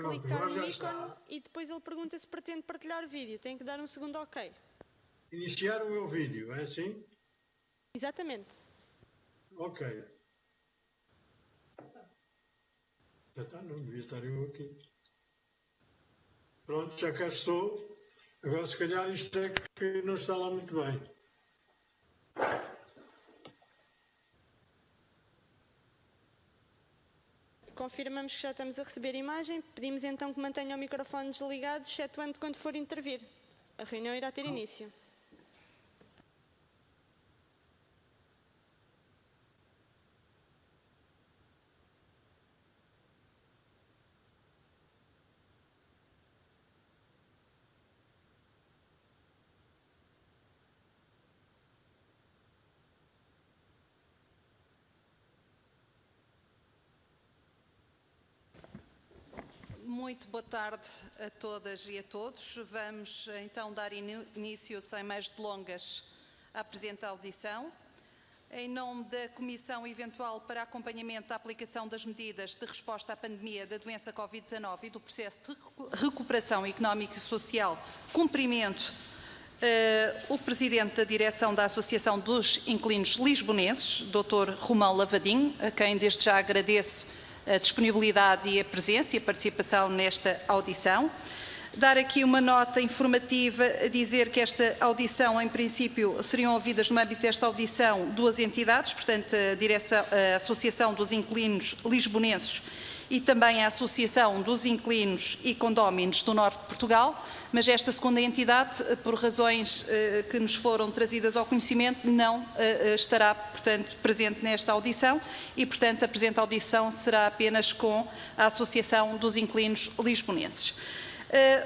clicar no ícone e depois ele pergunta se pretende partilhar o vídeo. Tem que dar um segundo OK. Iniciar o meu vídeo, é assim? Exatamente. Ok. Já está, não devia estar eu aqui. Pronto, já cá estou. Agora, se calhar, isto é que não está lá muito bem. Confirmamos que já estamos a receber imagem. Pedimos então que mantenha o microfone desligado, excetuando quando for intervir. A reunião irá ter início. Muito boa tarde a todas e a todos. Vamos então dar início, sem mais delongas, à presente audição. Em nome da Comissão Eventual para Acompanhamento da Aplicação das Medidas de Resposta à Pandemia da Doença Covid-19 e do Processo de Recuperação Económica e Social, cumprimento o Presidente da Direção da Associação dos Inquilinos Lisbonenses, Dr. Romão Lavadinho, a quem desde já agradeço a disponibilidade e a presença e a participação nesta audição. Dar aqui uma nota informativa a dizer que esta audição, em princípio, seriam ouvidas no âmbito desta audição duas entidades, portanto, a Associação dos Inquilinos Lisbonenses e também a Associação dos Inquilinos e Condóminos do Norte de Portugal, mas esta segunda entidade, por razões que nos foram trazidas ao conhecimento, não estará, portanto, presente nesta audição e, portanto, a presente audição será apenas com a Associação dos Inquilinos Lisbonenses.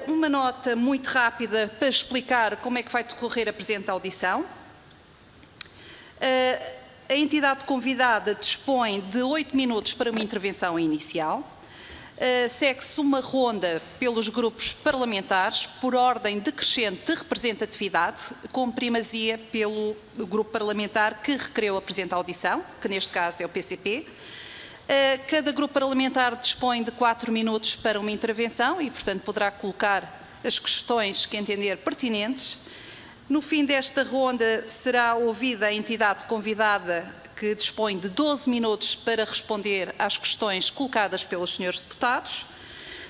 Uma nota muito rápida para explicar como é que vai decorrer a presente audição. A entidade convidada dispõe de 8 minutos para uma intervenção inicial. Segue-se uma ronda pelos grupos parlamentares, por ordem decrescente de representatividade, com primazia pelo grupo parlamentar que requereu a presente audição, que neste caso é o PCP. Cada grupo parlamentar dispõe de 4 minutos para uma intervenção e, portanto, poderá colocar as questões que entender pertinentes. No fim desta ronda será ouvida a entidade convidada, que dispõe de 12 minutos para responder às questões colocadas pelos senhores deputados.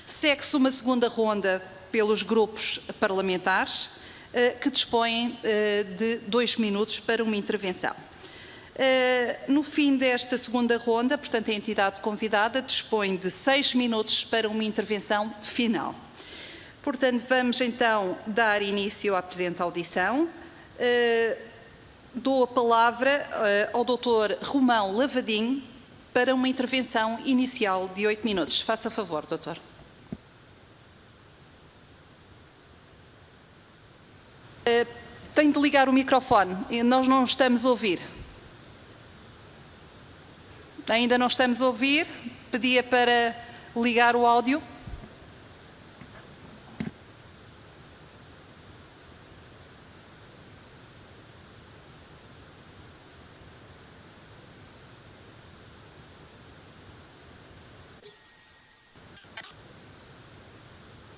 Segue-se uma segunda ronda pelos grupos parlamentares, que dispõem de 2 minutos para uma intervenção. No fim desta segunda ronda, portanto, a entidade convidada dispõe de 6 minutos para uma intervenção final. Portanto, vamos então dar início à presente audição. Dou a palavra ao Dr. Romão Lavadinho para uma intervenção inicial de 8 minutos. Faça favor, doutor. Tem de ligar o microfone, nós não estamos a ouvir. Ainda não estamos a ouvir, pedia para ligar o áudio.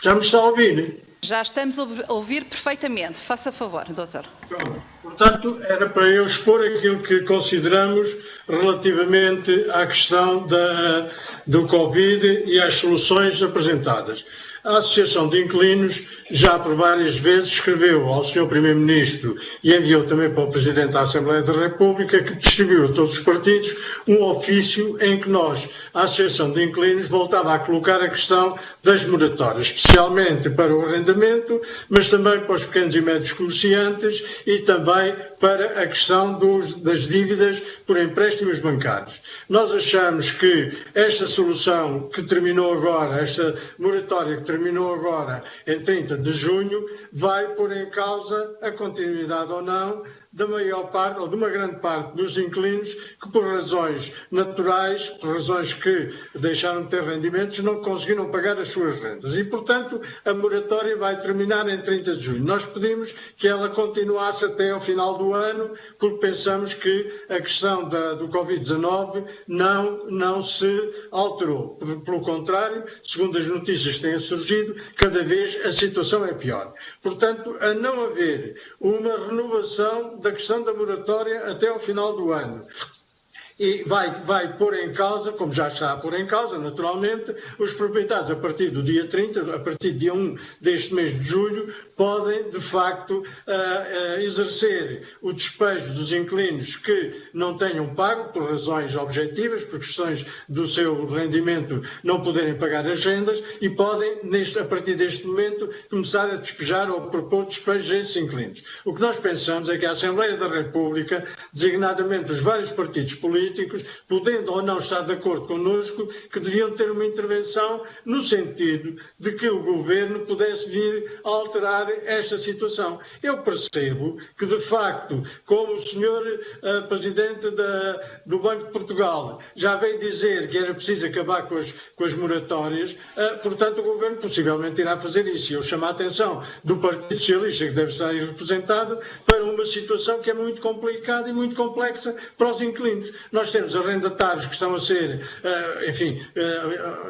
Já me está a ouvir? Já estamos a ouvir perfeitamente. Faça favor, doutor. Pronto. Portanto, era para eu expor aquilo que consideramos relativamente à questão do Covid e às soluções apresentadas. A Associação de Inquilinos já por várias vezes escreveu ao Sr. Primeiro-Ministro e enviou também para o Presidente da Assembleia da República, que distribuiu a todos os partidos um ofício em que nós, a Associação de Inquilinos, voltava a colocar a questão das moratórias, especialmente para o arrendamento, mas também para os pequenos e médios comerciantes e também para a questão das dívidas por empréstimos bancários. Nós achamos que esta solução que terminou agora, esta moratória que terminou agora em 30 de junho, vai pôr em causa a continuidade ou não da maior parte, ou de uma grande parte dos inquilinos que por razões naturais, por razões que deixaram de ter rendimentos, não conseguiram pagar as suas rendas. E, portanto, a moratória vai terminar em 30 de junho. Nós pedimos que ela continuasse até ao final do ano, porque pensamos que a questão do Covid-19 não se alterou. Pelo contrário, segundo as notícias que têm surgido, cada vez a situação é pior. Portanto, a não haver uma renovação da questão da moratória até ao final do ano, e vai pôr em causa, como já está a pôr em causa, naturalmente, os proprietários, a partir do dia 30, a partir do dia 1 deste mês de julho, podem, de facto, exercer o despejo dos inquilinos que não tenham pago, por razões objetivas, por questões do seu rendimento não poderem pagar as rendas, e podem, a partir deste momento, começar a despejar ou propor despejos a esses inquilinos. O que nós pensamos é que a Assembleia da República, designadamente os vários partidos políticos, podendo ou não estar de acordo connosco, que deviam ter uma intervenção no sentido de que o Governo pudesse vir a alterar esta situação. Eu percebo que, de facto, como o Sr. Presidente do Banco de Portugal já veio dizer que era preciso acabar com as moratórias, portanto o Governo possivelmente irá fazer isso. E eu chamo a atenção do Partido Socialista, que deve estar aí representado, para uma situação que é muito complicada e muito complexa para os inquilinos. Nós temos arrendatários que estão a ser,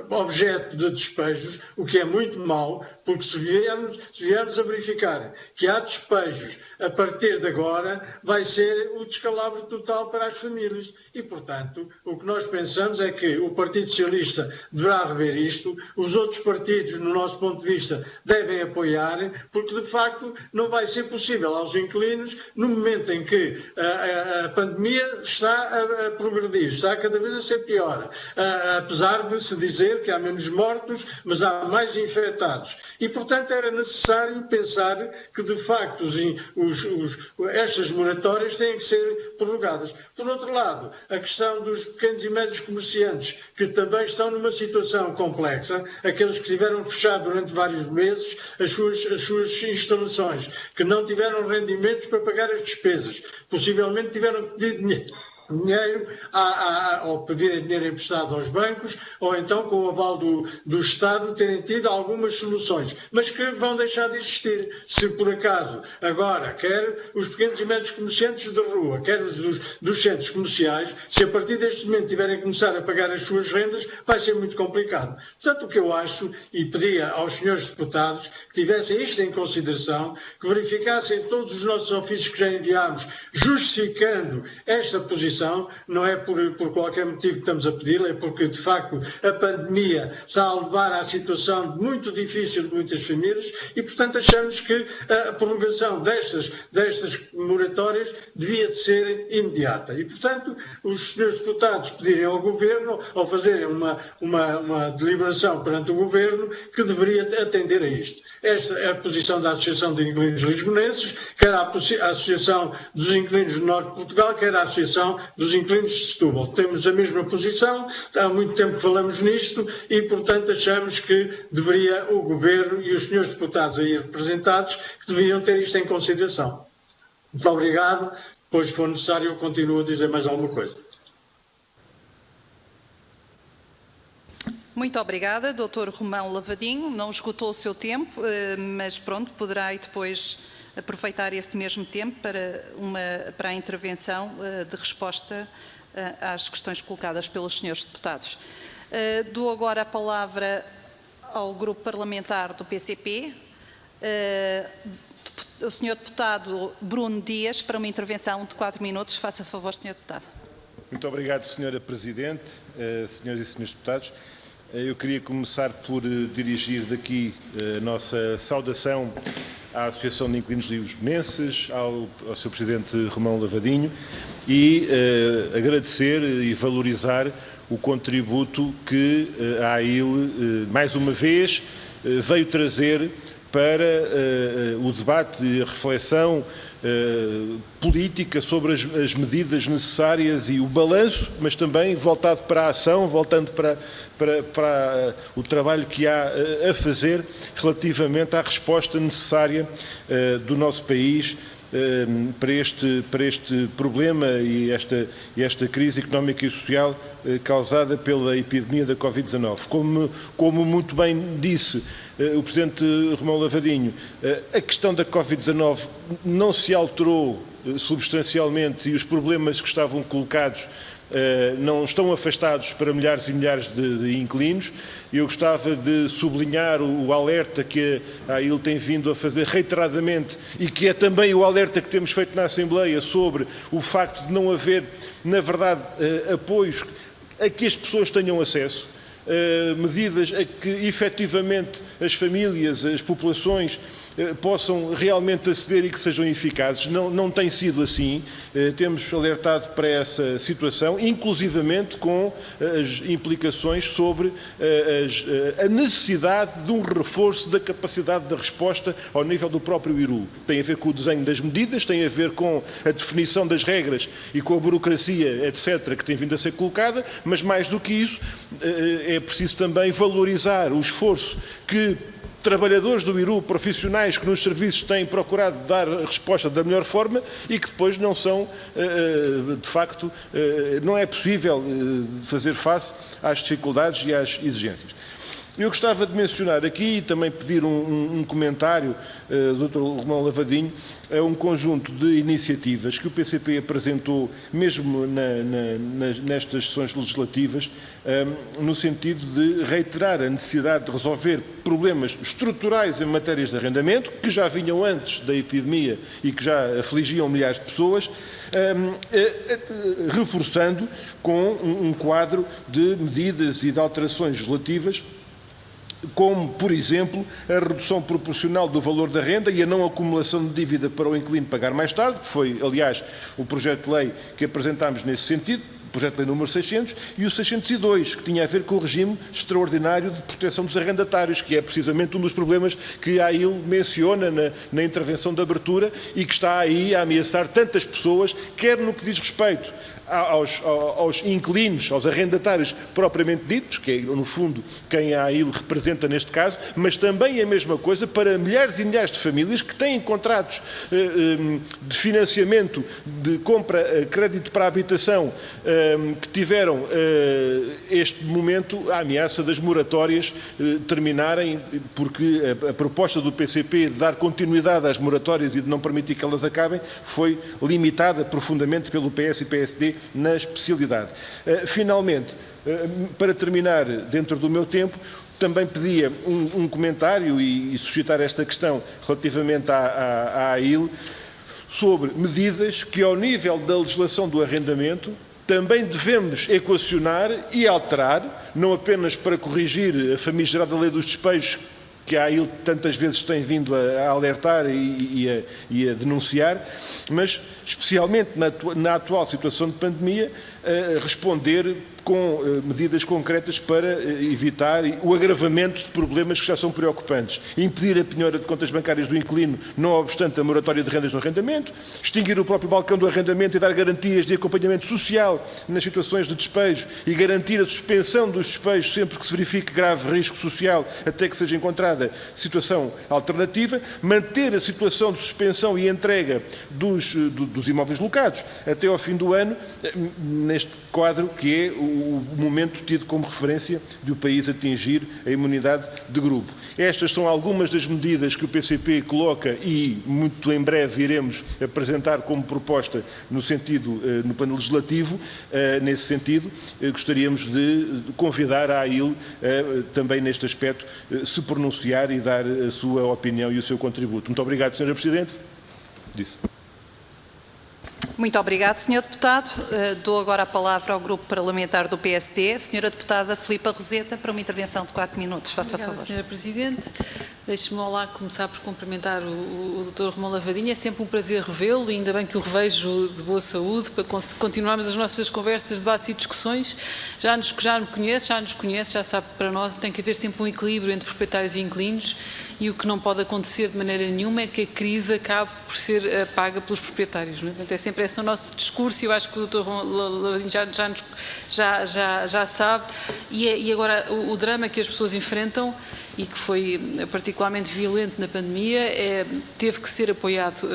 objeto de despejos, o que é muito mau, porque se viermos a verificar que há despejos a partir de agora, vai ser o descalabro total para as famílias. E, portanto, o que nós pensamos é que o Partido Socialista deverá rever isto, os outros partidos, no nosso ponto de vista, devem apoiar, porque, de facto, não vai ser possível aos inquilinos, no momento em que a pandemia está a progredir, está cada vez a ser pior, apesar de se dizer que há menos mortos, mas há mais infectados. E, portanto, era necessário pensar que, de facto, estas moratórias têm que ser prorrogadas. Por outro lado, a questão dos pequenos e médios comerciantes, que também estão numa situação complexa, aqueles que tiveram fechado durante vários meses as suas instalações, que não tiveram rendimentos para pagar as despesas, possivelmente tiveram que pedir dinheiro ou pedirem dinheiro emprestado aos bancos, ou então com o aval do Estado terem tido algumas soluções, mas que vão deixar de existir. Se por acaso agora, quer os pequenos e médios comerciantes de rua, quer os dos centros comerciais, se a partir deste momento tiverem que começar a pagar as suas rendas, vai ser muito complicado. Portanto, o que eu acho, e pedia aos senhores deputados que tivessem isto em consideração, que verificassem todos os nossos ofícios que já enviámos, justificando esta posição. Não é por qualquer motivo que estamos a pedi-la, é porque, de facto, a pandemia está a levar à situação muito difícil de muitas famílias e, portanto, achamos que a prorrogação destas moratórias devia de ser imediata. E, portanto, os senhores deputados pedirem ao Governo, ou fazerem uma deliberação perante o Governo, que deveria atender a isto. Esta é a posição da Associação de Inquilinos Lisbonenses, quer a Associação dos Inquilinos do Norte de Portugal, quer a Associação dos Inquilinos de Setúbal. Temos a mesma posição, há muito tempo que falamos nisto e, portanto, achamos que deveria o Governo e os senhores deputados aí representados que deveriam ter isto em consideração. Muito obrigado. Depois, se for necessário, eu continuo a dizer mais alguma coisa. Muito obrigada, Dr. Romão Lavadinho. Não esgotou o seu tempo, mas pronto, poderá depois aproveitar esse mesmo tempo para a intervenção de resposta às questões colocadas pelos senhores deputados. Dou agora a palavra ao grupo parlamentar do PCP, o senhor deputado Bruno Dias, para uma intervenção de 4 minutos. Faça favor, senhor deputado. Muito obrigado, senhora Presidente, senhoras e senhores deputados. Eu queria começar por dirigir daqui a nossa saudação à Associação de Inquilinos Lisbonenses, ao Sr. Presidente Romão Lavadinho e agradecer e valorizar o contributo que a AIL, mais uma vez, veio trazer para o debate e a reflexão política sobre as medidas necessárias e o balanço, mas também voltado para a ação, voltando para o trabalho que há a fazer relativamente à resposta necessária do nosso país para este problema e esta crise económica e social causada pela epidemia da Covid-19. Como muito bem disse o Presidente Romão Lavadinho, a questão da Covid-19 não se alterou substancialmente e os problemas que estavam colocados não estão afastados para milhares e milhares de inquilinos. Eu gostava de sublinhar o alerta que a AIL tem vindo a fazer reiteradamente e que é também o alerta que temos feito na Assembleia sobre o facto de não haver, na verdade, apoios a que as pessoas tenham acesso, medidas a que efetivamente as famílias, as populações possam realmente aceder e que sejam eficazes. Não tem sido assim. Temos alertado para essa situação, inclusivamente com as implicações sobre a necessidade de um reforço da capacidade de resposta ao nível do próprio IRU. Tem a ver com o desenho das medidas, tem a ver com a definição das regras e com a burocracia, etc., que tem vindo a ser colocada, mas mais do que isso, é preciso também valorizar o esforço que trabalhadores do IRU, profissionais que nos serviços têm procurado dar resposta da melhor forma e que depois não são, de facto, não é possível fazer face às dificuldades e às exigências. Eu gostava de mencionar aqui e também pedir um comentário do Dr. Romão Lavadinho a um conjunto de iniciativas que o PCP apresentou mesmo nestas sessões legislativas, no sentido de reiterar a necessidade de resolver problemas estruturais em matérias de arrendamento, que já vinham antes da epidemia e que já afligiam milhares de pessoas, reforçando com um quadro de medidas e de alterações legislativas, como, por exemplo, a redução proporcional do valor da renda e a não acumulação de dívida para o inquilino pagar mais tarde, que foi, aliás, o projeto de lei que apresentámos nesse sentido, o projeto de lei número 600, e o 602, que tinha a ver com o regime extraordinário de proteção dos arrendatários, que é precisamente um dos problemas que a AIL menciona na intervenção de abertura e que está aí a ameaçar tantas pessoas, quer no que diz respeito aos inquilinos, aos arrendatários propriamente ditos, que é, no fundo, quem a AIL representa neste caso, mas também a mesma coisa para milhares e milhares de famílias que têm contratos de financiamento, de compra, crédito para a habitação, que tiveram este momento a ameaça das moratórias terminarem, porque a proposta do PCP de dar continuidade às moratórias e de não permitir que elas acabem foi limitada profundamente pelo PS e PSD na especialidade. Finalmente, para terminar dentro do meu tempo, também pedia um comentário e suscitar esta questão relativamente à AIL sobre medidas que, ao nível da legislação do arrendamento, também devemos equacionar e alterar, não apenas para corrigir a famigerada lei dos despejos que a AIL tantas vezes tem vindo a alertar e a denunciar, mas especialmente na atual situação de pandemia, responder com medidas concretas para evitar o agravamento de problemas que já são preocupantes. Impedir a penhora de contas bancárias do inquilino, não obstante a moratória de rendas no arrendamento, extinguir o próprio balcão do arrendamento e dar garantias de acompanhamento social nas situações de despejo e garantir a suspensão dos despejos sempre que se verifique grave risco social até que seja encontrada situação alternativa, manter a situação de suspensão e entrega dos imóveis locados até ao fim do ano, neste quadro que é o momento tido como referência de o país atingir a imunidade de grupo. Estas são algumas das medidas que o PCP coloca e muito em breve iremos apresentar como proposta no plano legislativo. Nesse sentido, gostaríamos de convidar a AIL também neste aspecto se pronunciar e dar a sua opinião e o seu contributo. Muito obrigado, Sra. Presidente. Disse. Muito obrigado, Sr. Deputado. Dou agora a palavra ao Grupo Parlamentar do PSD. Sra. Deputada Filipa Roseta, para uma intervenção de 4 minutos. Faça favor. Obrigada, Sra. Presidente. Deixe-me lá começar por cumprimentar o Dr. Romão Lavadinho. É sempre um prazer revê-lo e ainda bem que o revejo de boa saúde para continuarmos as nossas conversas, debates e discussões. Já nos conhece, já sabe que para nós tem que haver sempre um equilíbrio entre proprietários e inquilinos e o que não pode acontecer de maneira nenhuma é que a crise acabe por ser paga pelos proprietários. Não é? Portanto, é sempre esse o nosso discurso e eu acho que o Dr. Lavadinho já sabe. E agora, o drama que as pessoas enfrentam e que foi particularmente violento na pandemia, teve que ser apoiado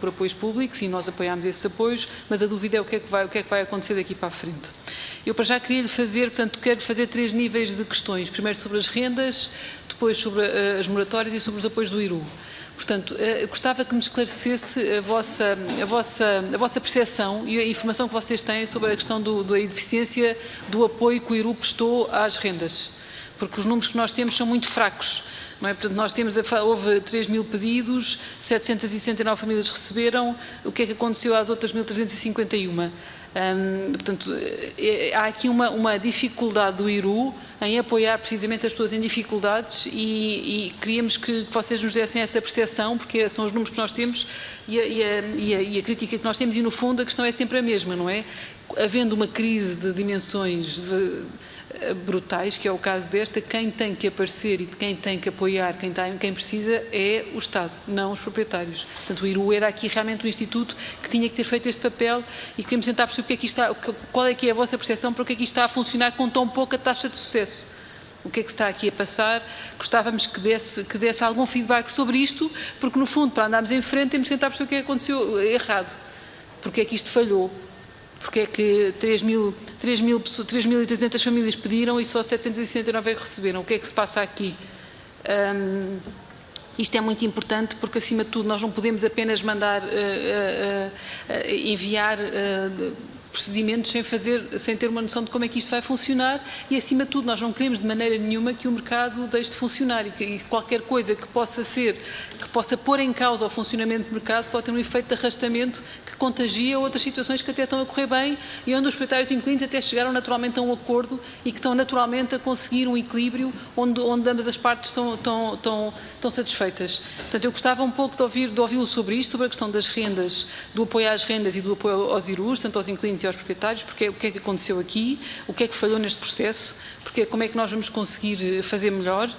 por apoios públicos e nós apoiámos esses apoios, mas a dúvida é o que é que vai acontecer daqui para a frente. Eu para já queria lhe fazer, portanto, quero fazer 3 níveis de questões. Primeiro sobre as rendas, depois sobre as moratórias e sobre os apoios do IRU. Portanto, eu gostava que me esclarecesse a vossa percepção e a informação que vocês têm sobre a questão da deficiência do apoio que o IRU prestou às rendas. Porque os números que nós temos são muito fracos. Não é? Portanto, nós temos, houve 3.000 pedidos, 769 famílias receberam, o que é que aconteceu às outras 1.351? Portanto, há aqui uma dificuldade do IRU em apoiar precisamente as pessoas em dificuldades e queríamos que vocês nos dessem essa percepção, porque são os números que nós temos e a crítica que nós temos, e no fundo a questão é sempre a mesma, não é? Havendo uma crise de dimensões brutais, que é o caso desta, quem tem que aparecer e quem tem que apoiar, quem precisa é o Estado, não os proprietários. Portanto, o IRU era aqui realmente o instituto que tinha que ter feito este papel e queremos tentar perceber o que é que está, qual é que é a vossa percepção para o que é que isto está a funcionar com tão pouca taxa de sucesso. O que é que está aqui a passar? Gostávamos que desse algum feedback sobre isto, porque no fundo, para andarmos em frente, temos que tentar perceber o que é que aconteceu errado. Porque é que isto falhou? Porque é que 3.300 famílias pediram e só 769 é que receberam? O que é que se passa aqui? Isto é muito importante porque, acima de tudo, nós não podemos apenas mandar enviar procedimentos sem ter uma noção de como é que isto vai funcionar e, acima de tudo, nós não queremos de maneira nenhuma que o mercado deixe de funcionar e qualquer coisa que possa pôr em causa o funcionamento do mercado pode ter um efeito de arrastamento que contagia outras situações que até estão a correr bem e onde os proprietários e inquilinos até chegaram naturalmente a um acordo e que estão naturalmente a conseguir um equilíbrio onde ambas as partes estão satisfeitas. Portanto, eu gostava um pouco de ouvi-lo sobre isto, sobre a questão das rendas, do apoio às rendas e do apoio aos IRUs, tanto aos inquilinos e aos proprietários, porque o que é que aconteceu aqui, o que é que falhou neste processo, como é que nós vamos conseguir fazer melhor,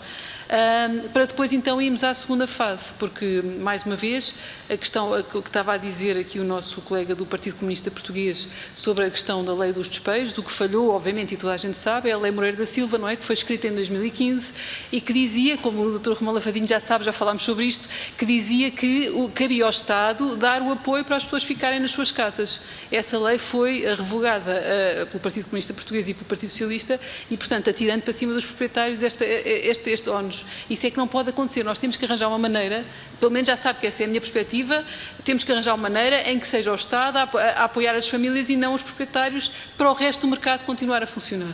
para depois então irmos à segunda fase, porque, mais uma vez, a questão que estava a dizer aqui o nosso colega do Partido Comunista Português sobre a questão da lei dos despejos, o que falhou, obviamente, e toda a gente sabe, é a lei Moreira da Silva, não é? Que foi escrita em 2015 e que dizia, como o Dr. Romão Lavadinho já sabe, já falámos sobre isto, que dizia que cabia ao Estado dar o apoio para as pessoas ficarem nas suas casas. Essa lei foi revogada pelo Partido Comunista Português e pelo Partido Socialista e, portanto, atirando para cima dos proprietários este ónus. Isso é que não pode acontecer. Nós temos que arranjar uma maneira, pelo menos já sabe que essa é a minha perspectiva, temos que arranjar uma maneira em que seja o Estado a apoiar as famílias e não os proprietários para o resto do mercado continuar a funcionar.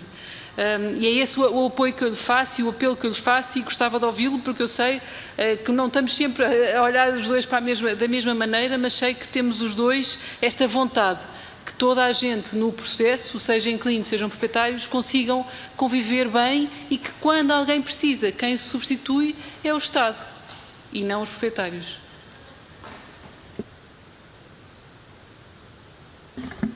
E é esse o apoio que eu lhe faço e o apelo que eu lhe faço e gostava de ouvi-lo porque eu sei que não estamos sempre a olhar os dois da mesma maneira, mas sei que temos os dois esta vontade que toda a gente no processo, seja inquilinos, sejam proprietários, consigam conviver bem e que quando alguém precisa, quem se substitui é o Estado e não os proprietários.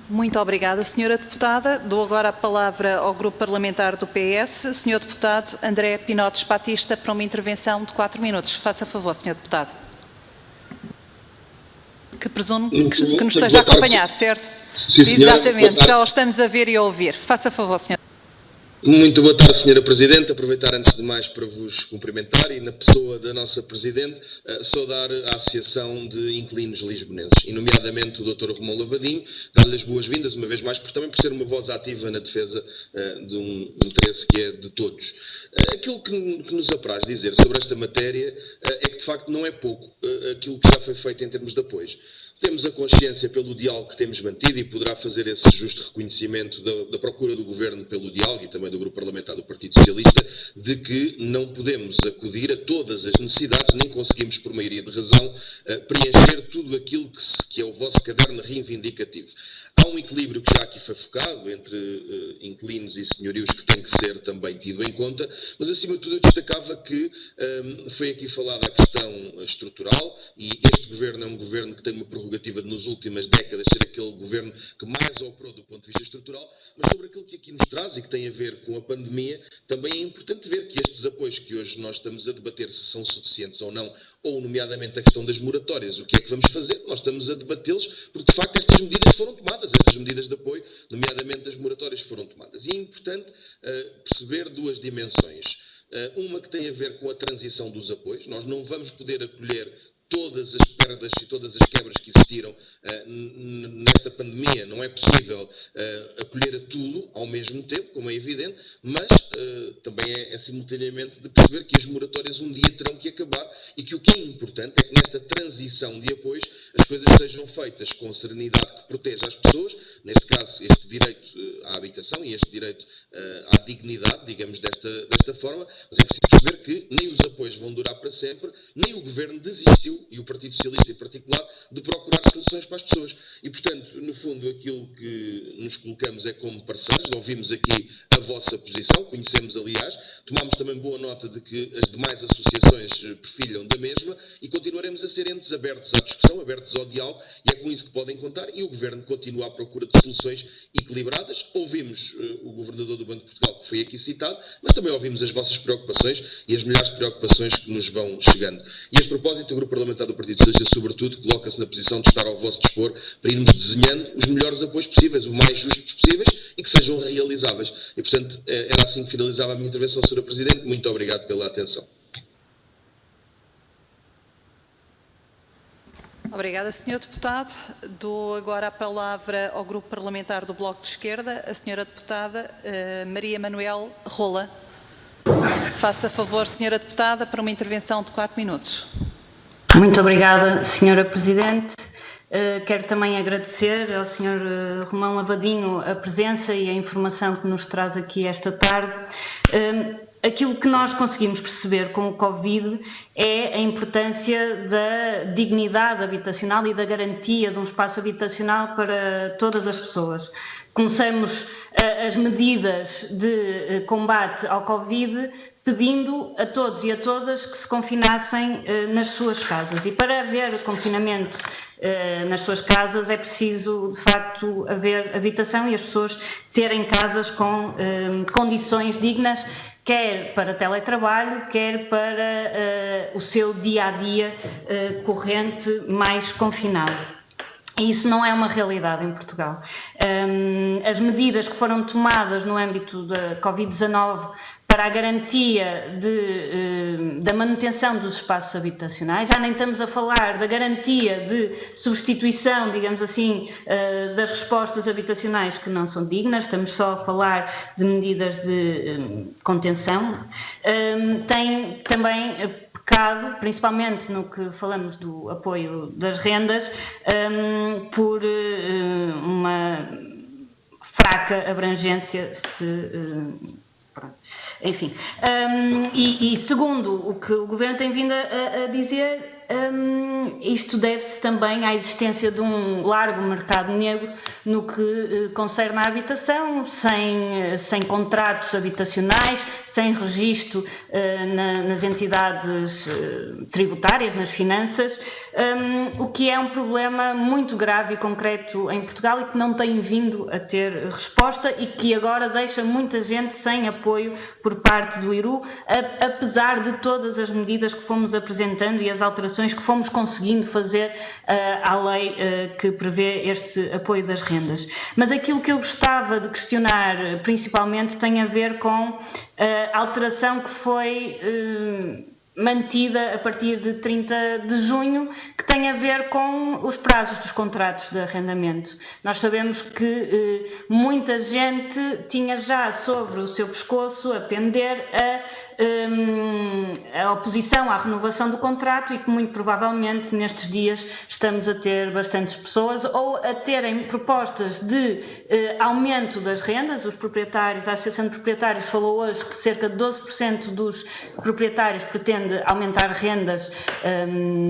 Muito obrigada, Sra. Deputada. Dou agora a palavra ao Grupo Parlamentar do PS, Sr. Deputado André Pinotes Batista, para uma intervenção de 4 minutos. Faça favor, Sr. Deputado. Que presumo que nos esteja a acompanhar, certo? Sim, senhora. Exatamente, já o estamos a ver e a ouvir. Faça favor, Sr. Muito boa tarde, Sra. Presidente. Aproveitar antes de mais para vos cumprimentar e, na pessoa da nossa Presidente, saudar a Associação de Inquilinos Lisbonenses, e nomeadamente o Dr. Romão Lavadinho, dar-lhe as boas-vindas uma vez mais, também por ser uma voz ativa na defesa de um interesse que é de todos. Aquilo que nos apraz dizer sobre esta matéria é que, de facto, não é pouco aquilo que já foi feito em termos de apoios. Temos a consciência pelo diálogo que temos mantido e poderá fazer esse justo reconhecimento da procura do Governo pelo diálogo e também do Grupo Parlamentar do Partido Socialista, de que não podemos acudir a todas as necessidades, nem conseguimos, por maioria de razão, preencher tudo aquilo que é o vosso caderno reivindicativo. Há um equilíbrio que já aqui foi focado entre inquilinos e senhorios que tem que ser também tido em conta, mas acima de tudo eu destacava que foi aqui falada a questão estrutural e este governo é um governo que tem uma prerrogativa de nas últimas décadas ser aquele governo que mais operou do ponto de vista estrutural, mas sobre aquilo que aqui nos traz e que tem a ver com a pandemia, também é importante ver que estes apoios que hoje nós estamos a debater se são suficientes ou não, ou nomeadamente a questão das moratórias, o que é que vamos fazer? Nós estamos a debatê-los porque de facto estas medidas foram tomadas, estas medidas de apoio, nomeadamente das moratórias, foram tomadas. E é importante perceber duas dimensões. Uma que tem a ver com a transição dos apoios. Nós não vamos poder acolher todas as perdas e todas as quebras que existiram nesta pandemia. Não é possível acolher a tudo ao mesmo tempo, como é evidente, mas também é simultaneamente de perceber que as moratórias um dia terão que acabar e que o que é importante é que nesta transição de apoios as coisas sejam feitas com serenidade que proteja as pessoas, neste caso este direito à habitação e este direito à dignidade, digamos desta forma, mas é preciso perceber que nem os apoios vão durar para sempre, nem o Governo desistiu, e o Partido Socialista em particular, de procurar soluções para as pessoas. E, portanto, no fundo, aquilo que nos colocamos é como parceiros. Ouvimos aqui a vossa posição, conhecemos, aliás, tomamos também boa nota de que as demais associações perfilham da mesma e continuaremos a ser entes abertos à discussão, abertos ao diálogo, e é com isso que podem contar, e o Governo continua à procura de soluções equilibradas. Ouvimos o Governador do Banco de Portugal, que foi aqui citado, mas também ouvimos as vossas preocupações e as milhares de preocupações que nos vão chegando. E a este propósito, o Grupo Parlamentar do Partido Socialista, sobretudo, coloca-se na posição de estar ao vosso dispor para irmos desenhando os melhores apoios possíveis, o mais justos possíveis e que sejam realizáveis. E, portanto, era assim que finalizava a minha intervenção, Sra. Presidente. Muito obrigado pela atenção. Obrigada, Sr. Deputado. Dou agora a palavra ao Grupo Parlamentar do Bloco de Esquerda, a Sra. Deputada Maria Manuel Rola. Faça favor, Sra. Deputada, para uma intervenção de 4 minutos. Muito obrigada, Sra. Presidente. Quero também agradecer ao Sr. Romão Lavadinho a presença e a informação que nos traz aqui esta tarde. Aquilo que nós conseguimos perceber com o Covid é a importância da dignidade habitacional e da garantia de um espaço habitacional para todas as pessoas. Começamos as medidas de combate ao Covid pedindo a todos e a todas que se confinassem nas suas casas. E para haver confinamento nas suas casas é preciso, de facto, haver habitação e as pessoas terem casas com condições dignas, quer para teletrabalho, quer para o seu dia-a-dia corrente mais confinado. E isso não é uma realidade em Portugal. As medidas que foram tomadas no âmbito da Covid-19 para a garantia da manutenção dos espaços habitacionais, já nem estamos a falar da garantia de substituição, digamos assim, das respostas habitacionais que não são dignas, estamos só a falar de medidas de contenção. Tem também pecado, principalmente no que falamos do apoio das rendas, por uma fraca abrangência, enfim. E segundo o que o Governo tem vindo a dizer, isto deve-se também à existência de um largo mercado negro no que concerne à habitação, sem contratos habitacionais, sem registro nas entidades tributárias, nas finanças, o que é um problema muito grave e concreto em Portugal e que não tem vindo a ter resposta e que agora deixa muita gente sem apoio por parte do IRU, apesar de todas as medidas que fomos apresentando e as alterações que fomos conseguindo fazer à lei que prevê este apoio das rendas. Mas aquilo que eu gostava de questionar principalmente tem a ver com a alteração que foi mantida a partir de 30 de junho, que tem a ver com os prazos dos contratos de arrendamento. Nós sabemos que muita gente tinha já sobre o seu pescoço a pender a oposição à renovação do contrato e que muito provavelmente nestes dias estamos a ter bastantes pessoas ou a terem propostas de aumento das rendas. Os proprietários, a Associação de Proprietários falou hoje que cerca de 12% dos proprietários pretende aumentar rendas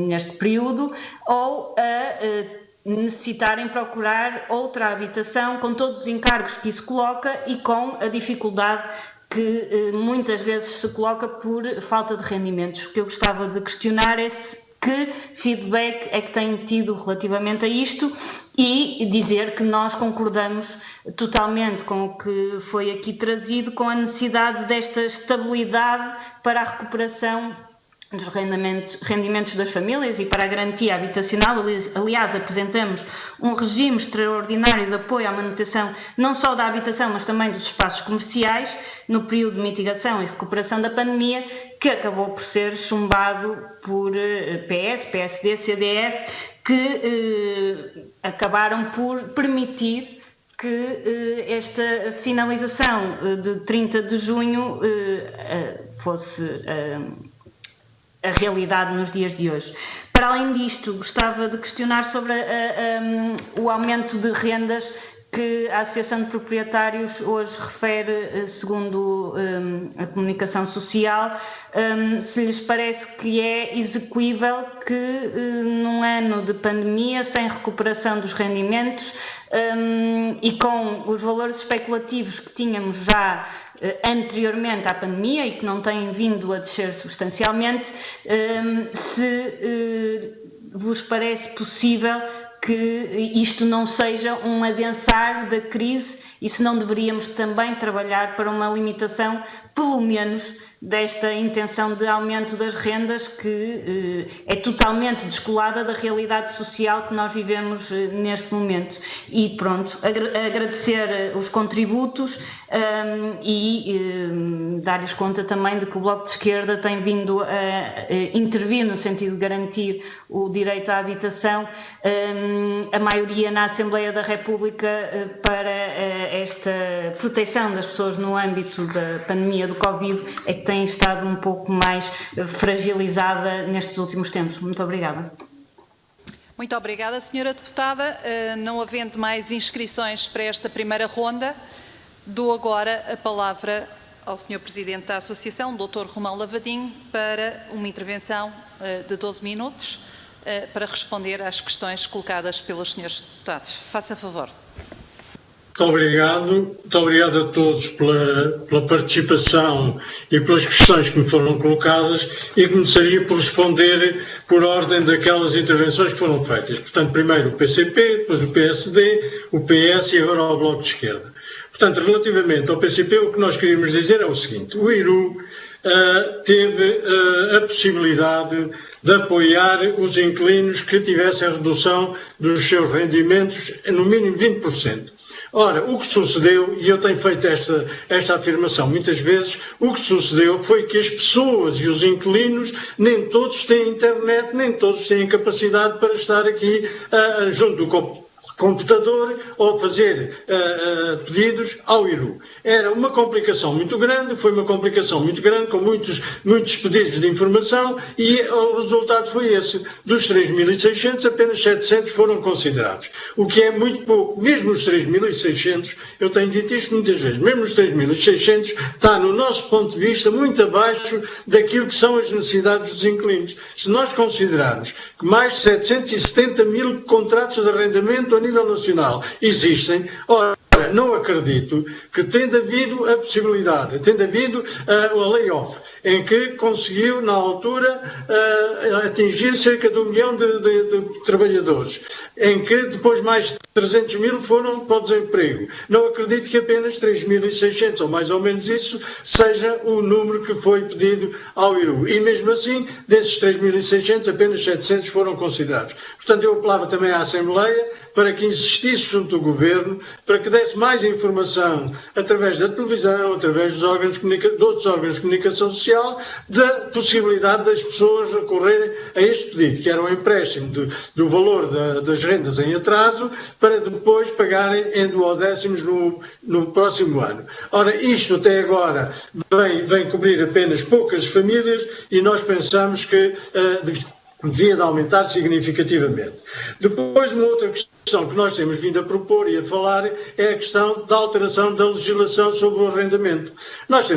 neste período, ou a necessitarem procurar outra habitação com todos os encargos que isso coloca e com a dificuldade que muitas vezes se coloca por falta de rendimentos. O que eu gostava de questionar é que feedback é que têm tido relativamente a isto e dizer que nós concordamos totalmente com o que foi aqui trazido, com a necessidade desta estabilidade para a recuperação dos rendimentos das famílias e para a garantia habitacional. Aliás, apresentamos um regime extraordinário de apoio à manutenção não só da habitação, mas também dos espaços comerciais no período de mitigação e recuperação da pandemia, que acabou por ser chumbado por PS, PSD, CDS, que acabaram por permitir que esta finalização de 30 de junho fosse a realidade nos dias de hoje. Para além disto, gostava de questionar sobre o aumento de rendas que a Associação de Proprietários hoje refere, segundo a comunicação social, se lhes parece que é execuível que num ano de pandemia, sem recuperação dos rendimentos e com os valores especulativos que tínhamos já anteriormente à pandemia e que não têm vindo a descer substancialmente, se vos parece possível que isto não seja um adensar da crise e se não deveríamos também trabalhar para uma limitação, pelo menos, desta intenção de aumento das rendas que é totalmente descolada da realidade social que nós vivemos neste momento. E pronto, agradecer os contributos e dar-lhes conta também de que o Bloco de Esquerda tem vindo a intervir no sentido de garantir o direito à habitação, a maioria na Assembleia da República para esta proteção das pessoas no âmbito da pandemia do Covid é que tem estado um pouco mais fragilizada nestes últimos tempos. Muito obrigada. Muito obrigada, Sra. Deputada. Não havendo mais inscrições para esta primeira ronda, dou agora a palavra ao Sr. Presidente da Associação, Dr. Romão Lavadinho, para uma intervenção de 12 minutos para responder às questões colocadas pelos senhores deputados. Faça favor. Muito obrigado a todos pela participação e pelas questões que me foram colocadas e começaria por responder por ordem daquelas intervenções que foram feitas. Portanto, primeiro o PCP, depois o PSD, o PS e agora o Bloco de Esquerda. Portanto, relativamente ao PCP, o que nós queríamos dizer é o seguinte: o IRU teve a possibilidade de apoiar os inquilinos que tivessem redução dos seus rendimentos no mínimo 20%. Ora, o que sucedeu, e eu tenho feito esta afirmação muitas vezes, o que sucedeu foi que as pessoas e os inquilinos nem todos têm internet, nem todos têm capacidade para estar aqui junto do computador ou fazer pedidos ao IRU. Era uma complicação muito grande, foi uma complicação muito grande, com muitos pedidos de informação e o resultado foi esse. Dos 3.600, apenas 700 foram considerados. O que é muito pouco. Mesmo os 3.600, eu tenho dito isto muitas vezes, mesmo os 3.600 está, no nosso ponto de vista, muito abaixo daquilo que são as necessidades dos inquilinos. Se nós considerarmos que mais de 770 mil contratos de arrendamento a nível nacional existem, ora, não acredito que tendo havido a possibilidade, tendo havido a layoff, em que conseguiu, na altura, atingir cerca de 1 milhão de trabalhadores, em que depois mais de 300 mil foram para o desemprego. Não acredito que apenas 3.600, ou mais ou menos isso, seja o número que foi pedido ao IRU. E mesmo assim, desses 3.600, apenas 700 foram considerados. Portanto, eu apelava também à Assembleia para que insistisse junto do Governo, para que desse mais informação através da televisão, através dos outros órgãos de comunicação social, da possibilidade das pessoas recorrerem a este pedido, que era um empréstimo do valor das rendas em atraso, para depois pagarem em duodécimos no próximo ano. Ora, isto até agora vem cobrir apenas poucas famílias e nós pensamos que devia de aumentar significativamente. Depois, uma outra questão que nós temos vindo a propor e a falar é a questão da alteração da legislação sobre o arrendamento. Nós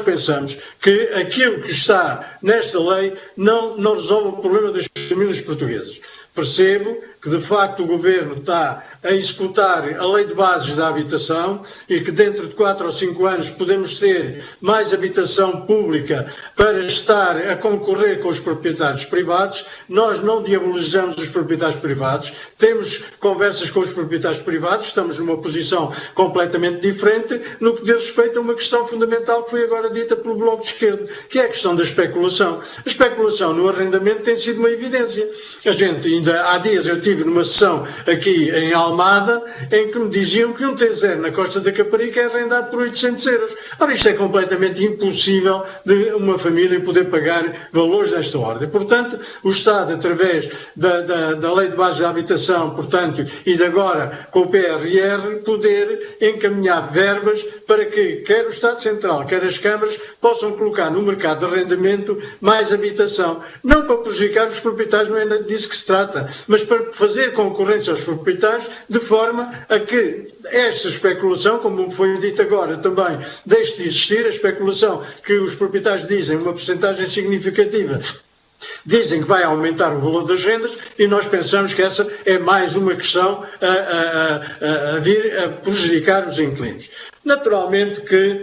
pensamos que aquilo que está nesta lei não resolve o problema das famílias portuguesas. Percebo que, de facto, o Governo está a executar a Lei de Bases da Habitação e que dentro de 4 ou 5 anos podemos ter mais habitação pública para estar a concorrer com os proprietários privados. Nós não diabolizamos os proprietários privados, temos conversas com os proprietários privados, estamos numa posição completamente diferente no que diz respeito a uma questão fundamental que foi agora dita pelo Bloco de Esquerda, que é a questão da especulação. A especulação no arrendamento tem sido uma evidência. A gente, ainda há dias, eu estive numa sessão aqui em Almada, em que me diziam que um T0 na Costa da Caparica é arrendado por 800 euros. Ora, isto é completamente impossível de uma família poder pagar valores desta ordem. Portanto, o Estado, através da Lei de Bases da Habitação, portanto, e de agora com o PRR, poder encaminhar verbas para que quer o Estado Central, quer as câmaras, possam colocar no mercado de arrendamento mais habitação. Não para prejudicar os proprietários, não é disso que se trata, mas para fazer concorrência aos proprietários, de forma a que esta especulação, como foi dito agora também, deixe de existir, a especulação que os proprietários dizem, uma porcentagem significativa, dizem que vai aumentar o valor das rendas e nós pensamos que essa é mais uma questão a vir a prejudicar os inquilinos. Naturalmente que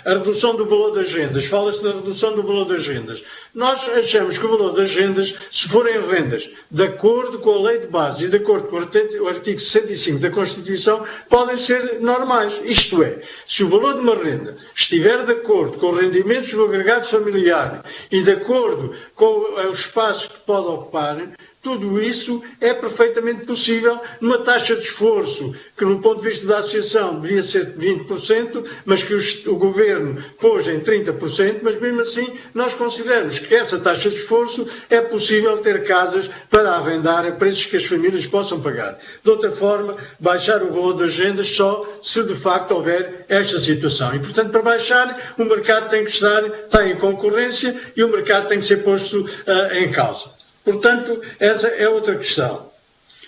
a redução do valor das rendas, fala-se na redução do valor das rendas. Nós achamos que o valor das rendas, se forem rendas de acordo com a Lei de Bases e de acordo com o artigo 65 da Constituição, podem ser normais. Isto é, se o valor de uma renda estiver de acordo com os rendimentos do agregado familiar e de acordo com o espaço que pode ocupar, tudo isso é perfeitamente possível numa taxa de esforço que, no ponto de vista da associação, devia ser de 20%, mas que o Governo pôs em 30%, mas mesmo assim nós consideramos que essa taxa de esforço é possível ter casas para arrendar a preços que as famílias possam pagar. De outra forma, baixar o valor das rendas só se de facto houver esta situação. E, portanto, para baixar, o mercado tem que estar em concorrência e o mercado tem que ser posto em causa. Portanto, essa é outra questão.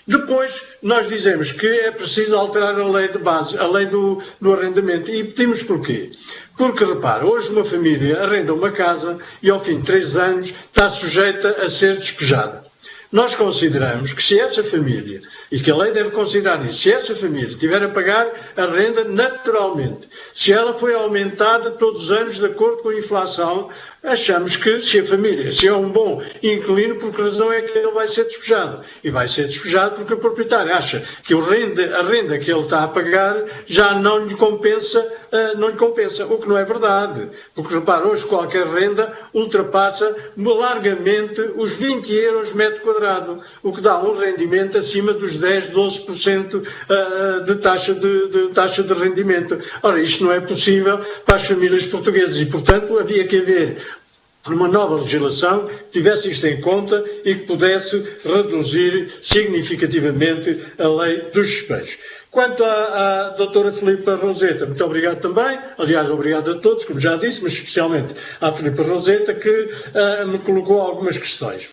Depois, nós dizemos que é preciso alterar a lei de base, a lei do arrendamento. E pedimos porquê? Porque, repara, hoje uma família arrenda uma casa e ao fim de 3 anos está sujeita a ser despejada. Nós consideramos que se essa família, e que a lei deve considerar isso, se essa família tiver a pagar a renda naturalmente, se ela foi aumentada todos os anos de acordo com a inflação, achamos que se a família, se é um bom inquilino, por que razão é que ele vai ser despejado? E vai ser despejado porque o proprietário acha que a renda que ele está a pagar já não lhe compensa, o que não é verdade. Porque, repara, hoje qualquer renda ultrapassa largamente os 20 euros metro quadrado, o que dá um rendimento acima dos 10, 12% de taxa de rendimento. Ora, isto não é possível para as famílias portuguesas e, portanto, havia que haver uma nova legislação que tivesse isto em conta e que pudesse reduzir significativamente a lei dos despejos. Quanto à doutora Filipa Roseta, muito obrigado também, aliás, obrigado a todos, como já disse, mas especialmente à Filipa Roseta, que me colocou algumas questões.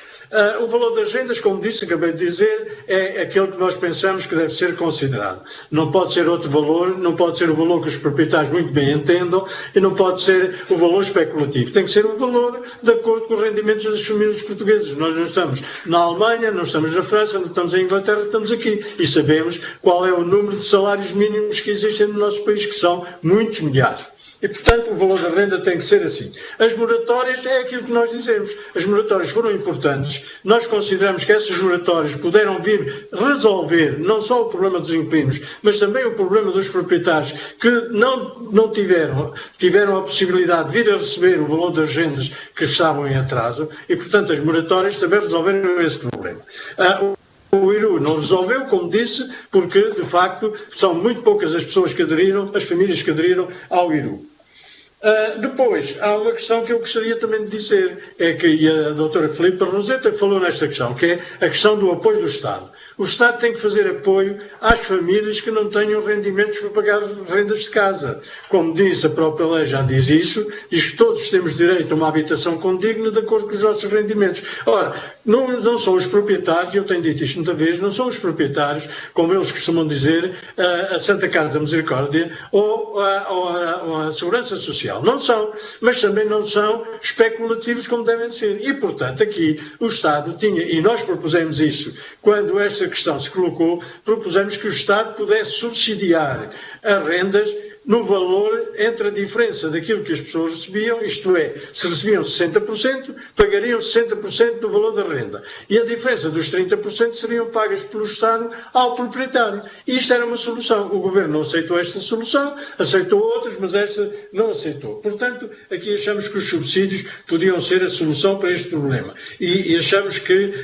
O valor das rendas, como disse, acabei de dizer, é aquele que nós pensamos que deve ser considerado. Não pode ser outro valor, não pode ser o valor que os proprietários muito bem entendam e não pode ser o valor especulativo. Tem que ser um valor de acordo com os rendimentos das famílias portuguesas. Nós não estamos na Alemanha, não estamos na França, não estamos em Inglaterra, estamos aqui. E sabemos qual é o número de salários mínimos que existem no nosso país, que são muitos milhares. E, portanto, o valor da renda tem que ser assim. As moratórias é aquilo que nós dizemos. As moratórias foram importantes. Nós consideramos que essas moratórias puderam vir resolver não só o problema dos inquilinos, mas também o problema dos proprietários que não tiveram a possibilidade de vir a receber o valor das rendas que estavam em atraso e, portanto, as moratórias também resolveram esse problema. O IRU não resolveu, como disse, porque, de facto, são muito poucas as pessoas que aderiram, as famílias que aderiram ao IRU. Depois, há uma questão que eu gostaria também de dizer, é que a doutora Filipa Roseta falou nesta questão, que é a questão do apoio do Estado. O Estado tem que fazer apoio às famílias que não tenham rendimentos para pagar rendas de casa. Como diz a própria lei, já diz isso, diz que todos temos direito a uma habitação condigna de acordo com os nossos rendimentos. Ora, não são os proprietários, eu tenho dito isto muita vez, não são os proprietários, como eles costumam dizer, a Santa Casa da Misericórdia ou a Segurança Social. Não são, mas também não são especulativos como devem ser. E, portanto, aqui o Estado tinha, e nós propusemos isso, quando esta essa questão se colocou, propusemos que o Estado pudesse subsidiar as rendas no valor entre a diferença daquilo que as pessoas recebiam, isto é, se recebiam 60%, pagariam 60% do valor da renda. E a diferença dos 30% seriam pagas pelo Estado ao proprietário. E isto era uma solução. O Governo não aceitou esta solução, aceitou outras, mas esta não aceitou. Portanto, aqui achamos que os subsídios podiam ser a solução para este problema. E achamos que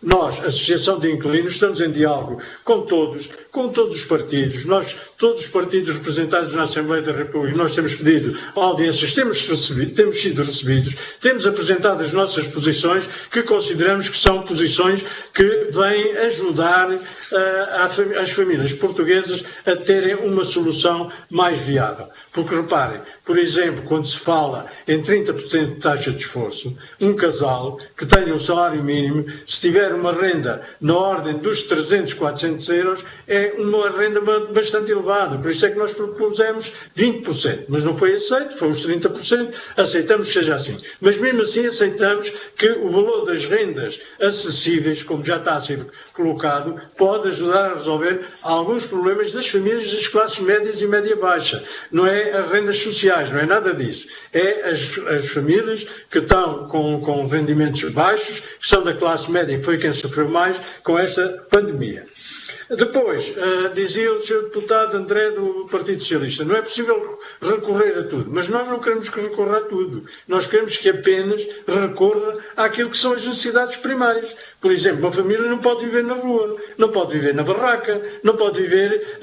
nós, a Associação de Inquilinos, estamos em diálogo com todos os partidos. Nós, todos os partidos representados na Assembleia da República, nós temos pedido audiências, temos sido recebidos, temos apresentado as nossas posições, que consideramos que são posições que vêm ajudar as famílias portuguesas a terem uma solução mais viável. Porque, reparem, por exemplo, quando se fala em 30% de taxa de esforço, um casal que tenha um salário mínimo, se tiver uma renda na ordem dos 300, 400 euros, é uma renda bastante elevada. Por isso é que nós propusemos 20%. Mas não foi aceito, foi os 30%. Aceitamos que seja assim. Mas mesmo assim aceitamos que o valor das rendas acessíveis, como já está a ser colocado, pode ajudar a resolver alguns problemas das famílias das classes médias e média-baixa. Não é as rendas sociais, não é nada disso. É as famílias que estão com rendimentos baixos, que são da classe média, que foi quem sofreu mais com esta pandemia. Depois, dizia o Sr. Deputado André do Partido Socialista, não é possível recorrer a tudo, mas nós não queremos que recorra a tudo. Nós queremos que apenas recorra àquilo que são as necessidades primárias. Por exemplo, uma família não pode viver na rua, não pode viver na barraca, não pode viver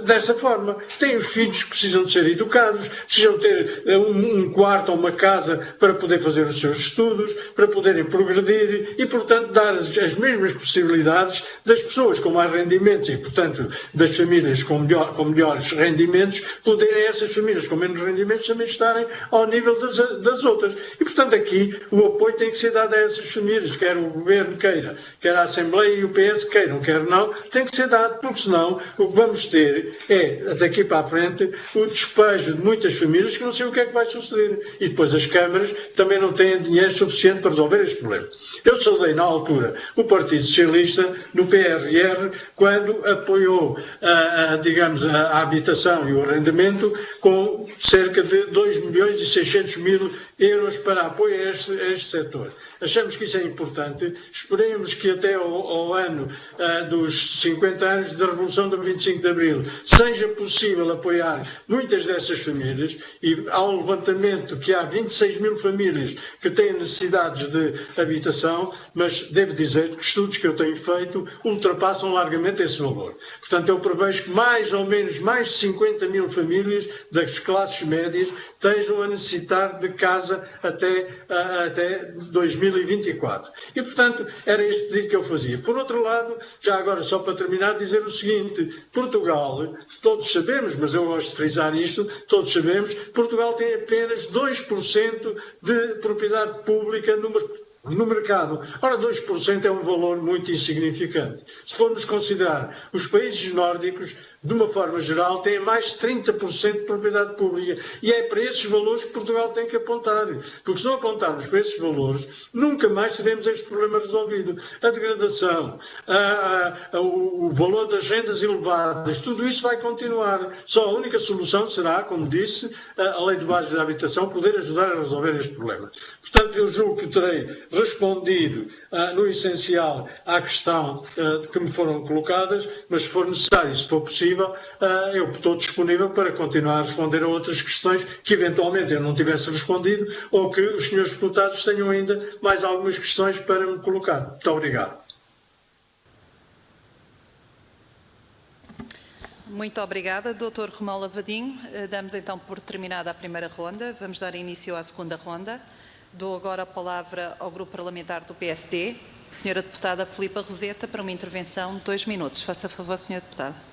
dessa forma. Tem os filhos que precisam de ser educados, precisam ter um quarto ou uma casa para poder fazer os seus estudos, para poderem progredir e, portanto, dar as mesmas possibilidades das pessoas com mais rendimentos e, portanto, das famílias com melhores rendimentos, poderem essas famílias com menos rendimentos também estarem ao nível das outras. E, portanto, aqui o apoio tem que ser dado a essas famílias, quer o Governo queira, quer a Assembleia e o PS queiram, quer não, tem que ser dado, porque senão o que vamos ter é, daqui para a frente, o despejo de muitas famílias que não sei o que é que vai suceder. E depois as câmaras também não têm dinheiro suficiente para resolver este problema. Eu saudei, na altura, o Partido Socialista no PRR, quando apoiou, digamos, a habitação e o arrendamento com cerca de 2.600.000 euros para apoio a este setor. Achamos que isso é importante. Esperemos que até ao ano dos 50 anos da Revolução do 25 de Abril seja possível apoiar muitas dessas famílias, e há um levantamento que há 26.000 famílias que têm necessidades de habitação, mas devo dizer que estudos que eu tenho feito ultrapassam largamente esse valor. Portanto, eu prevejo que mais ou menos mais de 50.000 famílias das classes médias estejam a necessitar de casa até 2024. E, portanto, era este pedido que eu fazia. Por outro lado, já agora, só para terminar, dizer o seguinte: Portugal, todos sabemos, mas eu gosto de frisar isto, todos sabemos, Portugal tem apenas 2% de propriedade pública no mercado. Ora, 2% é um valor muito insignificante. Se formos considerar os países nórdicos, de uma forma geral, têm mais de 30% de propriedade pública. E é para esses valores que Portugal tem que apontar. Porque se não apontarmos para esses valores, nunca mais teremos este problema resolvido. A degradação, o valor das rendas elevadas, tudo isso vai continuar. Só a única solução será, como disse, a Lei de Bases da Habitação poder ajudar a resolver este problema. Portanto, eu julgo que terei respondido, no essencial, à questão que me foram colocadas, mas se for necessário, se for possível, eu estou disponível para continuar a responder a outras questões que eventualmente eu não tivesse respondido, ou que os senhores deputados tenham ainda mais algumas questões para me colocar. Muito obrigado. Muito obrigada, Dr. Romão Lavadinho. Damos então por terminada a primeira ronda. Vamos dar início à segunda ronda. Dou agora a palavra ao Grupo Parlamentar do PSD, Sra. Deputada Filipa Roseta, para uma intervenção de 2 minutos. Faça favor, Sra. Deputada.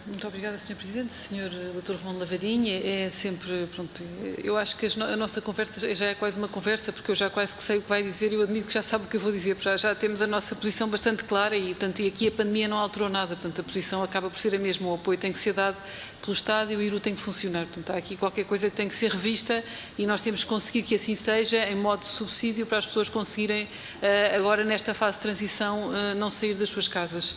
Muito obrigada, Sr. Presidente. Sr. Dr. Romão Lavadinho, é sempre, pronto, eu acho que a nossa conversa já é quase uma conversa, porque eu já quase que sei o que vai dizer e eu admito que já sabe o que eu vou dizer, porque já temos a nossa posição bastante clara e, portanto, e aqui a pandemia não alterou nada, portanto, a posição acaba por ser a mesma, o apoio tem que ser dado pelo Estado e o IRU tem que funcionar. Portanto, há aqui qualquer coisa que tem que ser revista e nós temos que conseguir que assim seja, em modo de subsídio, para as pessoas conseguirem, agora nesta fase de transição, não sair das suas casas.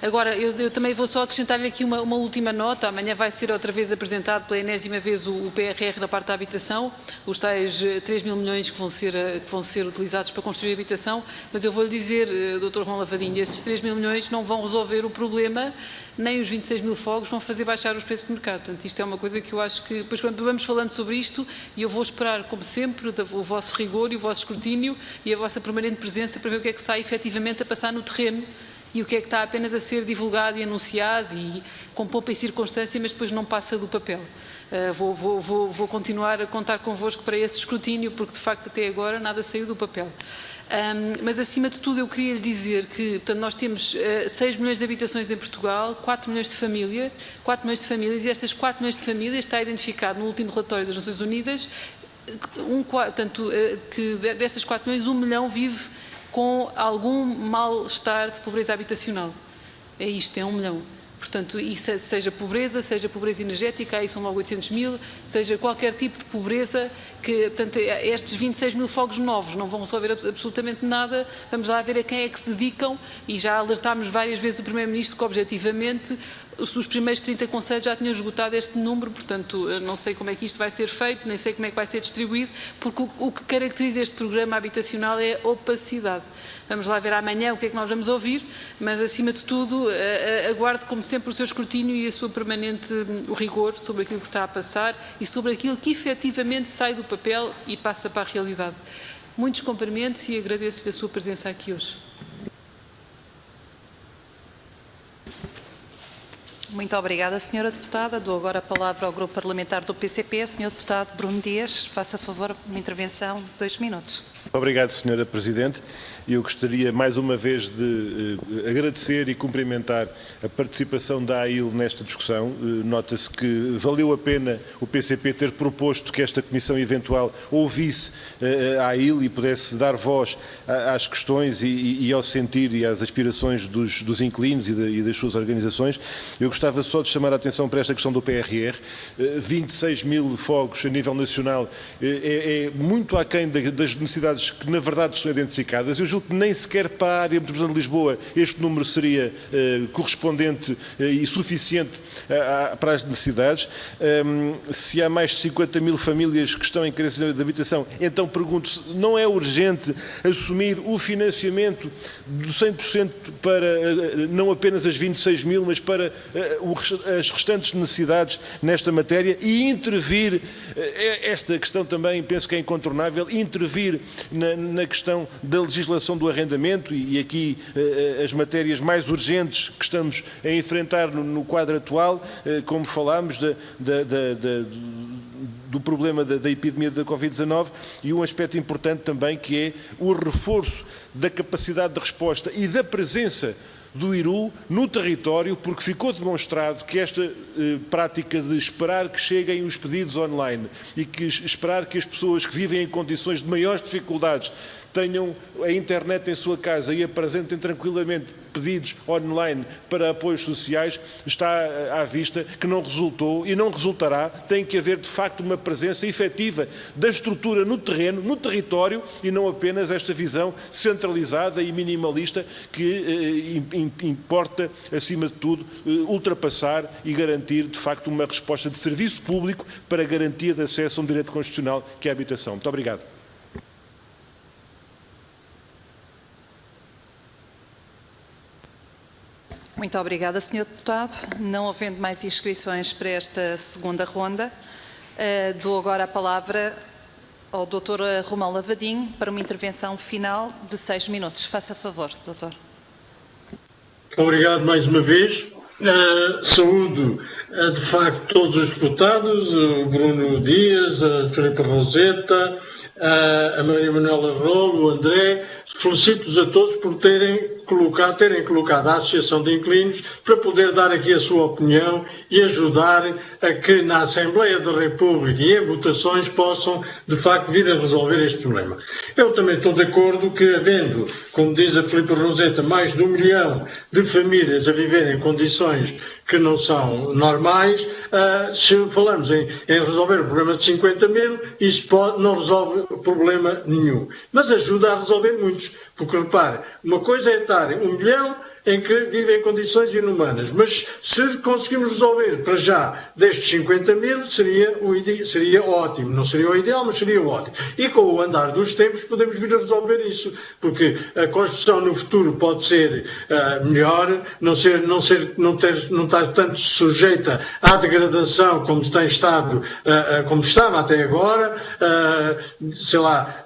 Agora, eu também vou só acrescentar-lhe aqui uma última nota. Amanhã vai ser outra vez apresentado pela enésima vez o PRR da parte da habitação, os tais 3 mil milhões que vão ser utilizados para construir habitação, mas eu vou-lhe dizer, Dr. Romão Lavadinho, estes 3 mil milhões não vão resolver o problema, nem os 26 mil fogos vão fazer baixar os preços de mercado. Portanto, isto é uma coisa que eu acho que, depois vamos falando sobre isto e eu vou esperar, como sempre, o vosso rigor e o vosso escrutínio e a vossa permanente presença para ver o que é que está efetivamente a passar no terreno e o que é que está apenas a ser divulgado e anunciado e com pompa e circunstância, mas depois não passa do papel. Vou continuar a contar convosco para esse escrutínio, porque de facto até agora nada saiu do papel. Mas acima de tudo eu queria lhe dizer que, portanto, nós temos 6 milhões de habitações em Portugal, 4 milhões de famílias, e estas 4 milhões de famílias está identificado no último relatório das Nações Unidas, que destas 4 milhões, 1 milhão vive com algum mal-estar de pobreza habitacional. É isto, é 1 milhão. Portanto, e seja pobreza energética, aí são logo 800 mil, seja qualquer tipo de pobreza, que, portanto, estes 26 mil fogos novos não vão resolver absolutamente nada. Vamos lá ver a quem é que se dedicam e já alertámos várias vezes o Primeiro-Ministro que, objetivamente, os primeiros 30 conselhos já tinham esgotado este número, portanto, não sei como é que isto vai ser feito, nem sei como é que vai ser distribuído, porque o que caracteriza este programa habitacional é a opacidade. Vamos lá ver amanhã o que é que nós vamos ouvir, mas, acima de tudo, aguardo, como sempre, o seu escrutínio e a sua permanente rigor sobre aquilo que está a passar e sobre aquilo que efetivamente sai do papel e passa para a realidade. Muitos cumprimentos e agradeço-lhe a sua presença aqui hoje. Muito obrigada, Sra. Deputada. Dou agora a palavra ao Grupo Parlamentar do PCP. Sr. Deputado Bruno Dias, faça favor uma intervenção de 2 minutos. Obrigado, Sra. Presidente. Eu gostaria mais uma vez de agradecer e cumprimentar a participação da AIL nesta discussão. Nota-se que valeu a pena o PCP ter proposto que esta comissão eventual ouvisse a AIL e pudesse dar voz às questões e ao sentir e às aspirações dos inquilinos e das suas organizações. Eu gostava só de chamar a atenção para esta questão do PRR. 26 mil fogos a nível nacional é muito aquém das necessidades que, na verdade, são identificadas. Eu julgo que nem sequer para a área metropolitana de Lisboa este número seria correspondente e suficiente para as necessidades. Se há mais de 50 mil famílias que estão em carência de habitação, então pergunto-se, não é urgente assumir o financiamento de 100% para não apenas as 26 mil, mas para as restantes necessidades nesta matéria e intervir, esta questão também penso que é incontornável, intervir na questão da legislação do arrendamento e aqui as matérias mais urgentes que estamos a enfrentar no quadro atual, como falámos do problema da epidemia da Covid-19 e um aspecto importante também que é o reforço da capacidade de resposta e da presença do IRU no território, porque ficou demonstrado que esta prática de esperar que cheguem os pedidos online e que esperar que as pessoas que vivem em condições de maiores dificuldades tenham a internet em sua casa e apresentem tranquilamente pedidos online para apoios sociais, está à vista que não resultou e não resultará. Tem que haver, de facto, uma presença efetiva da estrutura no terreno, no território, e não apenas esta visão centralizada e minimalista que importa, acima de tudo, ultrapassar e garantir, de facto, uma resposta de serviço público para a garantia de acesso a um direito constitucional que é a habitação. Muito obrigado. Muito obrigada, Sr. Deputado. Não havendo mais inscrições para esta segunda ronda, dou agora a palavra ao Dr. Romão Lavadinho para uma intervenção final de 6 minutos. Faça favor, doutor. Obrigado mais uma vez. Saúdo, de facto, todos os deputados, o Bruno Dias, a Filipe Roseta, a Maria Manuela Rolo, o André. Felicito-os a todos por terem colocado a Associação de Inquilinos para poder dar aqui a sua opinião e ajudar a que na Assembleia da República e em votações possam, de facto, vir a resolver este problema. Eu também estou de acordo que, havendo, como diz a Filipe Roseta, mais de 1 milhão de famílias a viver em condições que não são normais. Se falamos em resolver o problema de 50 mil, isso não resolve problema nenhum, mas ajuda a resolver muitos, porque repare, uma coisa é estar 1 milhão em que vivem em condições inumanas, mas se conseguimos resolver para já destes 50 mil, seria ótimo, não seria o ideal, mas seria ótimo. E com o andar dos tempos podemos vir a resolver isso, porque a construção no futuro pode ser melhor, não estar tanto sujeita à degradação como tem estado, como estava até agora, sei lá,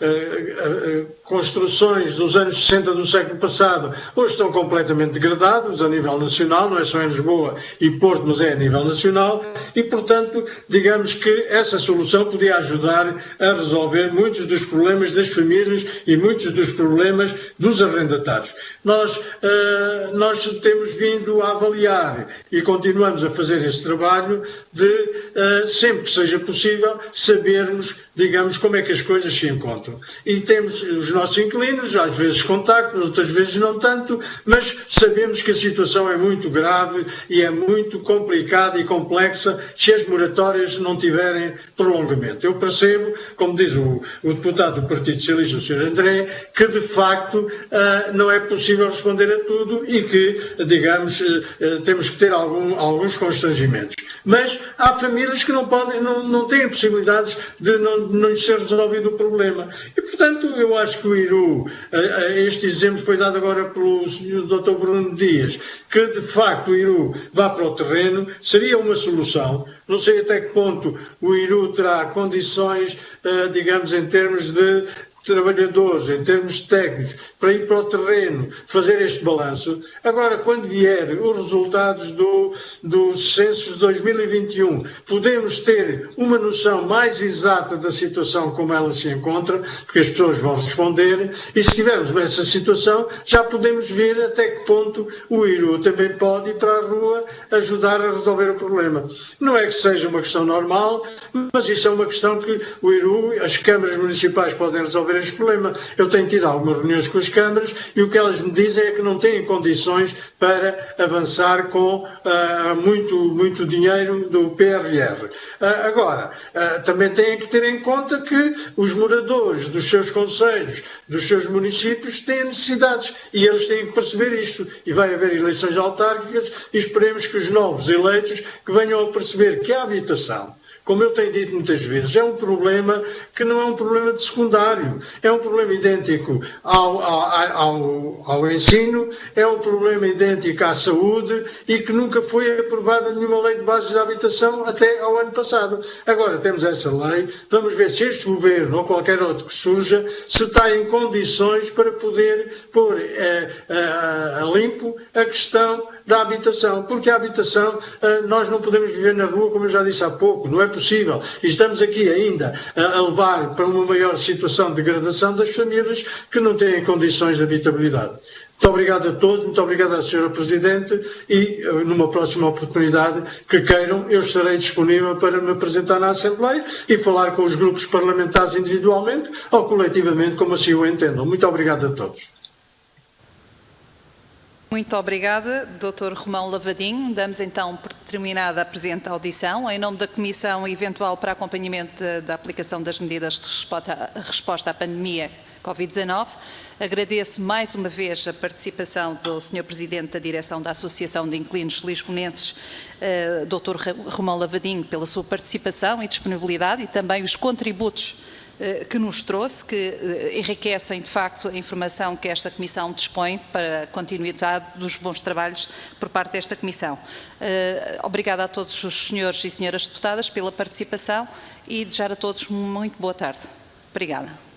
construções dos anos 60 do século passado hoje estão completamente degradados a nível nacional, não é só em Lisboa e Porto, mas é a nível nacional, e portanto, digamos que essa solução podia ajudar a resolver muitos dos problemas das famílias e muitos dos problemas dos arrendatários. Nós temos vindo a avaliar e continuamos a fazer esse trabalho de, sempre que seja possível, sabermos, digamos, como é que as coisas se encontram. E temos os nossos inquilinos, às vezes contactos, outras vezes não tanto, mas sabemos que a situação é muito grave e é muito complicada e complexa se as moratórias não tiverem prolongamento. Eu percebo, como diz o deputado do Partido Socialista, o Sr. André, que de facto não é possível responder a tudo e que, digamos, temos que ter alguns constrangimentos. Mas há famílias que não têm possibilidades de não ser resolvido o problema. E, portanto, eu acho que o IRU, este exemplo foi dado agora pelo Sr. Dr. Bruno Dias, que de facto o IRU vá para o terreno, seria uma solução. Não sei até que ponto o IRU terá condições, digamos, em termos de trabalhadores, em termos técnicos, para ir para o terreno, fazer este balanço. Agora, quando vier os resultados dos censos de 2021, podemos ter uma noção mais exata da situação como ela se encontra, porque as pessoas vão responder, e se tivermos essa situação, já podemos ver até que ponto o IRU também pode ir para a rua ajudar a resolver o problema. Não é que seja uma questão normal, mas isso é uma questão que o IRU, as câmaras municipais podem resolver este problema. Eu tenho tido algumas reuniões com as câmaras e o que elas me dizem é que não têm condições para avançar com muito dinheiro do PRR. Agora, também têm que ter em conta que os moradores dos seus concelhos, dos seus municípios, têm necessidades e eles têm que perceber isto. E vai haver eleições autárquicas e esperemos que os novos eleitos que venham a perceber que a habitação, como eu tenho dito muitas vezes, é um problema que não é um problema de secundário, é um problema idêntico ao ensino, é um problema idêntico à saúde e que nunca foi aprovada nenhuma lei de bases da habitação até ao ano passado. Agora temos essa lei, vamos ver se este governo ou qualquer outro que surja, se está em condições para poder pôr a limpo a questão da habitação, porque a habitação, nós não podemos viver na rua, como eu já disse há pouco, não é possível. E estamos aqui ainda a levar para uma maior situação de degradação das famílias que não têm condições de habitabilidade. Muito obrigado a todos, muito obrigado à Sra. Presidente e numa próxima oportunidade que queiram, eu estarei disponível para me apresentar na Assembleia e falar com os grupos parlamentares individualmente ou coletivamente, como assim o entendam. Muito obrigado a todos. Muito obrigada, Dr. Romão Lavadinho. Damos então por terminada a presente audição. Em nome da Comissão Eventual para Acompanhamento da Aplicação das Medidas de Resposta à Pandemia Covid-19, agradeço mais uma vez a participação do Sr. Presidente da Direção da Associação de Inquilinos Lisbonenses, Dr. Romão Lavadinho, pela sua participação e disponibilidade e também os contributos que nos trouxe, que enriquecem de facto a informação que esta Comissão dispõe para a continuidade dos bons trabalhos por parte desta Comissão. Obrigada a todos os senhores e senhoras deputadas pela participação e desejar a todos muito boa tarde. Obrigada.